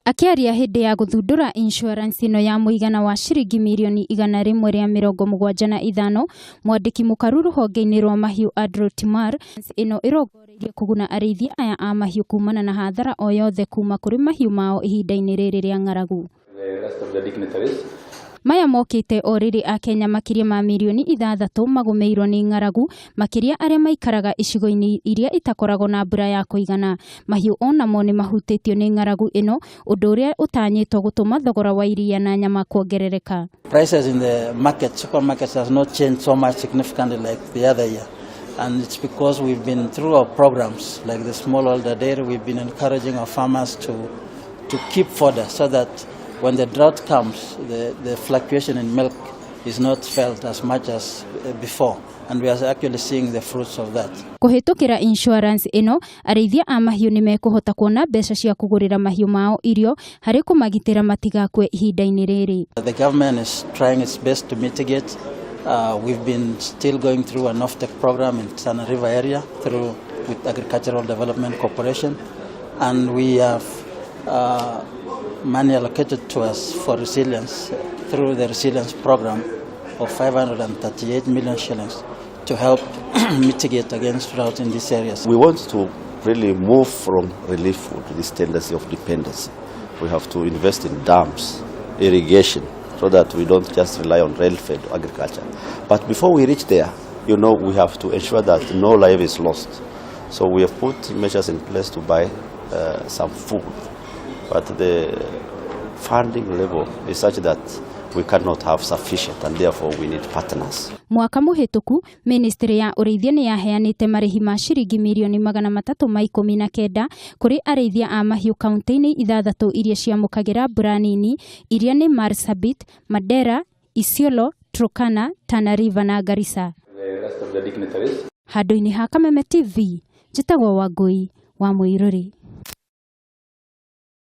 Akiaria hindi ya guthundura insurance ino ya muigana wa ciringi milioni 175, mwandiki mukaru ruhonge-ini rwa mahiu Timar ino irongoreirie kuguna arithia aya a mahiu kumana na hathara o yothe kuma kuri mahiu mao ihinda-ini riri ria ng'aragu. Maya mokite o riri a Kenya makiria ma milioni 6 magumeirwo ni ng'aragu, makiria aria maikaraga icigo-ini iria itakoragwo na mbura ya kuigana. Mahiu onamo ni mahutitio ni ng'aragu ino, undu uria utanyitwo gutuma thogora wa iria na nyama kuongerereka. Prices in the market, supermarkets has not changed so much significantly like the other year. And it's because we've been through our programs like the smallholder dairy. We've been encouraging our farmers to keep fodder so that when the drought comes, the fluctuation in milk is not felt as much as before, and we are actually seeing the fruits of that. Kuhitukira insurance ino, arithia a mahiu ni mekuhota kuona mbeca cia kugurira mahiu mao irio hari kumagitira matigakwe ihinda-ini riri. The government is trying its best to mitigate. We've been still going through an off-take program in Tanariver area with Agricultural Development Corporation, and we have money allocated to us for resilience through the resilience program of 538 million shillings to help mitigate against drought in these areas. We want to really move from relief food to this tendency of dependency. We have to invest in dams, irrigation, so that we don't just rely on rail-fed agriculture. But before we reach there, we have to ensure that no life is lost. So we have put measures in place to buy some food. But the funding level is such that we cannot have sufficient, and therefore we need partners. Mwaka muhituku, Ministry ya Urithia ni yaheanite marihi ma ciringi milioni 319 kuri arithia a mahiu kaunti-ini 6 iria ciamukagira mbura nini, iria ni Marsabit, Mandera, Isolo, Turkana, Tanariver na Garissa. Handu-ini ha Kameme TV, njitagwo Wangui wa Muiruri.